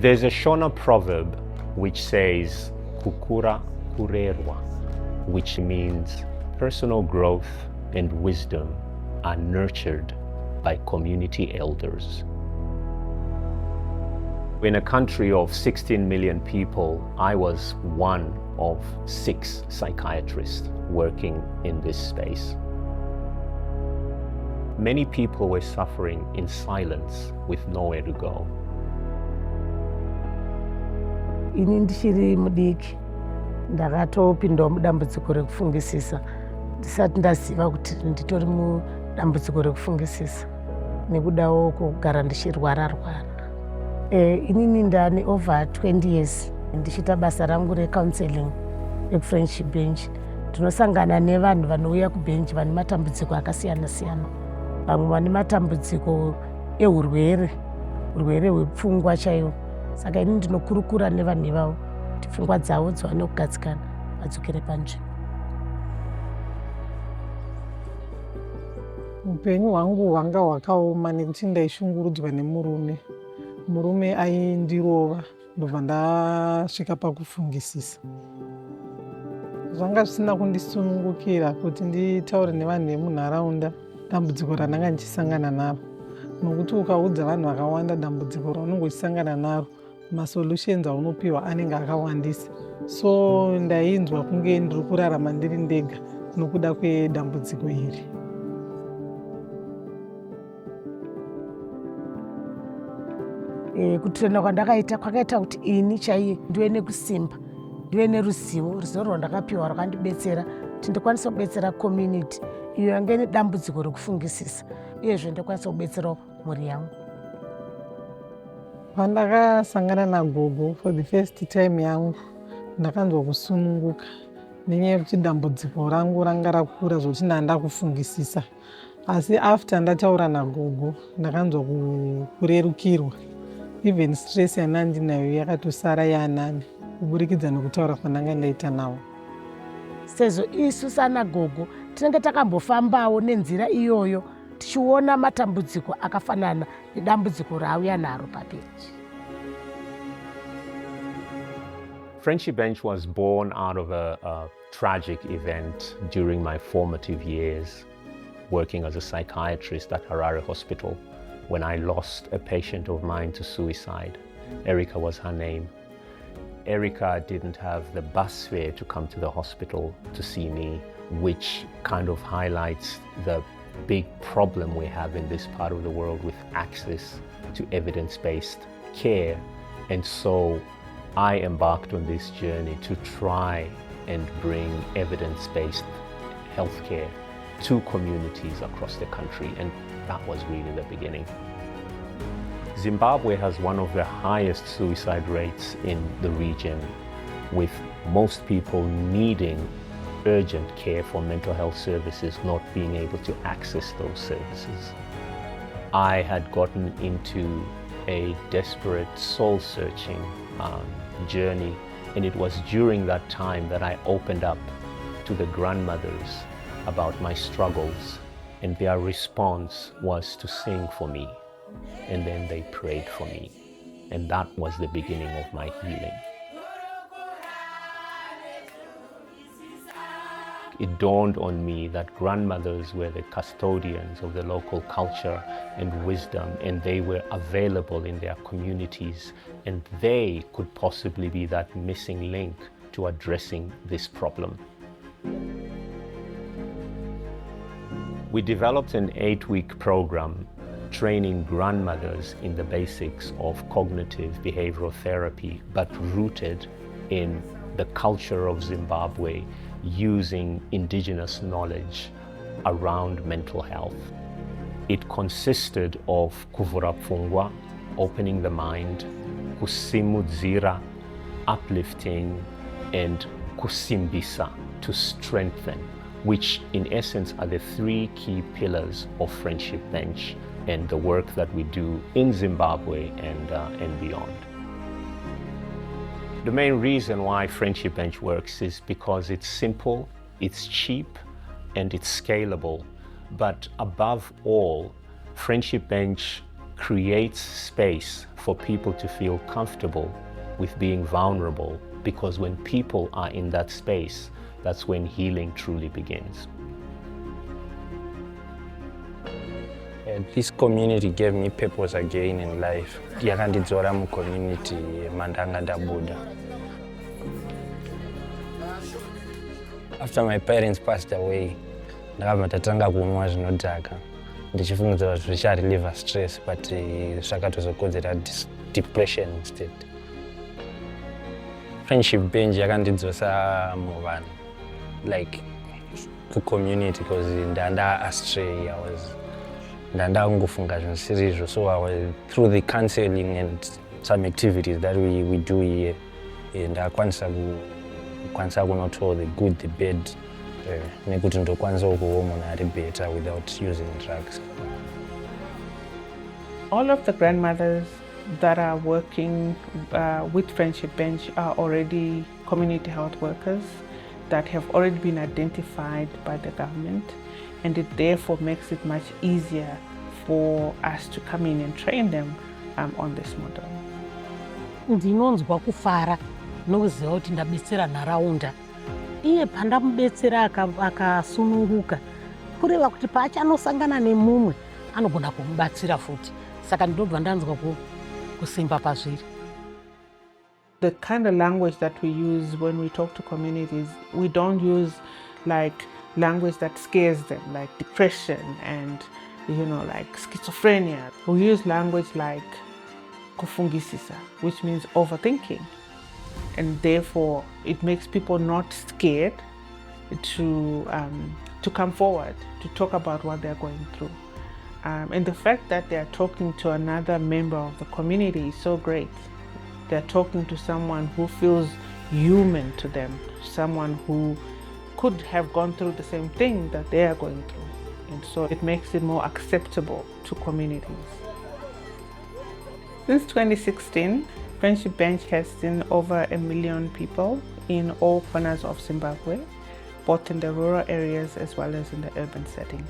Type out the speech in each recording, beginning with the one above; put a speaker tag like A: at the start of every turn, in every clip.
A: There's a Shona proverb which says, kukura kurerwa, which means personal growth and wisdom are nurtured by community elders. In a country of 16 million people, I was one of 6 psychiatrists working in this space. Many people were suffering in silence with nowhere to go.
B: Ini ndichiri mudiki ndakatopinda mudambudziko rekufungisisa ndisati ndaziva kuti nditori mudambudziko rekufungisisa nekudawo kugara ndichirwara. Inini ndane over 20 years ndichiita basa rangu recounseling ekufriendship bench. Tinosangana nevanhu vanouya kubench vane matambudziko akasiyana siyana. Vamwe vane matambudziko ehurwere hwepfungwa chaiwo. Saka ini ndinokurukura nevanhu ivavo kuti pfungwa dzavo dziwane kugadzikana vadzokere panzvimbo.
C: Upenyu hwangu hwanga hwakaoma nekuti ndaishungurudzwa nemurume. Murume aindirova ndobva ndasvika pakufungisisa. Zvanga zvisina kundisunungukira kuti nditaure nevanhu vemunharaunda dambudziko randanga ndichisangana naro. Nokuti ukaudza vanhu vakawanda dambudziko raunenge uchisangana naro, masolutions aunopiwa anenge akawandisa. So ndainzwa kunge ndiri kurarama ndiri ndega nokuda kwedambudziko iri.
B: Kutrena kwandakaita kwakaita kuti ini chaiye ndive nekusimba, ndive neruzivo rwandakapiwa rwakandibetsera kuti ndikwanise kubetsera community iyo yange ine dambudziko rekufungisisa, uyezve ndikwanise kubetserawo mhuri yangu.
C: Pandakasangana nagogo for the first time yangu ndakanzwa kusununguka nenyaya yekuti dambudziko rangu ranga rakura zvokuti ndanda kufungisisa. Asi after ndataura nagogo ndakanzwa kurerukirwa. Even stress yanandinayo yakatosara yanani kuburikidza nekutaura kwandanga ndaita nawo.
B: Sezvo isu sanagogo tinenge takambofambawo nenzira iyoyo tichiona matambudziko akafanana nedambudziko raauya naro pabench.
A: Friendship Bench was born out of a tragic event during my formative years working as a psychiatrist at Harare Hospital, when I lost a patient of mine to suicide. Erica was her name. Erica didn't have the bus fare to come to the hospital to see me, which kind of highlights the big problem we have in this part of the world with access to evidence-based care. And so I embarked on this journey to try and bring evidence-based healthcare to communities across the country, and that was really the beginning. Zimbabwe has one of the highest suicide rates in the region, with most people needing urgent care for mental health services not being able to access those services. I had gotten into a desperate soul-searching journey, and it was during that time that I opened up to the grandmothers about my struggles, and their response was to sing for me, and then they prayed for me, and that was the beginning of my healing. It dawned on me that grandmothers were the custodians of the local culture and wisdom, and they were available in their communities, and they could possibly be that missing link to addressing this problem. We developed an 8-week program training grandmothers in the basics of cognitive behavioral therapy, but rooted in the culture of Zimbabwe, using indigenous knowledge around mental health. It consisted of kuvura pfungwa, opening the mind, kusimudzira, uplifting, and kusimbisa, to strengthen, which in essence are the 3 key pillars of Friendship Bench and the work that we do in Zimbabwe and beyond. The main reason why Friendship Bench works is because it's simple, it's cheap, and it's scalable. But above all, Friendship Bench creates space for people to feel comfortable with being vulnerable, because when people are in that space, that's when healing truly begins.
D: This community gave me purpose again in life. Yakandidzora mu community mandanga ndabuda. After my parents passed away, ndakabva ndatanga kumwa zvinodhaka ndichifungidzira kuti zvicharelieve stress, but zvakatozokonzera depression instead. Friendship bench yakandidzosa muvanhu, like ku community, because ndanda astray. Ndandangofunga zvinhu so I was, through the counseling and some activities that we do here, ndakwanisa kunotora the good, the bad, nekuti ndokwanisa kuona ari better without using drugs.
E: All of the grandmothers that are working with Friendship Bench are already community health workers that have already been identified by the government, and it therefore makes it much easier for us to come in and train them on this model.
B: Ndinonzwa kufara nokuziva kuti ndabetsera nharaunda. Iye pandamubetsera akasununguka, kureva kuti paachanosangana nemumwe anogona kumubatsira futi. Saka ndinobva ndanzwa kusimba pazviri.
E: The kind of language that we use when we talk to communities, we don't use like language that scares them, like depression and like schizophrenia. We use language like kufungisisa, which means overthinking. And therefore, it makes people not scared to come forward, to talk about what they're going through. And the fact that they're talking to another member of the community is so great. They're talking to someone who feels human to them, someone who could have gone through the same thing that they are going through. And so it makes it more acceptable to communities. Since 2016, Friendship Bench has seen over 1 million people in all corners of Zimbabwe, both in the rural areas as well as in the urban setting.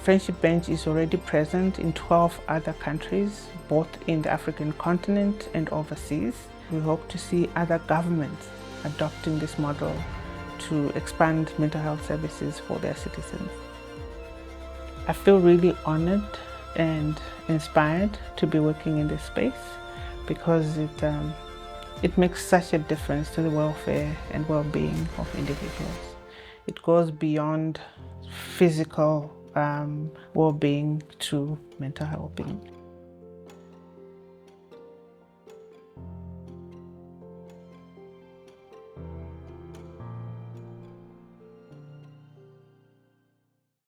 E: Friendship Bench is already present in 12 other countries, both in the African continent and overseas. We hope to see other governments adopting this model to expand mental health services for their citizens. I feel really honored and inspired to be working in this space, because it makes such a difference to the welfare and well-being of individuals. It goes beyond physical well-being to mental well-being.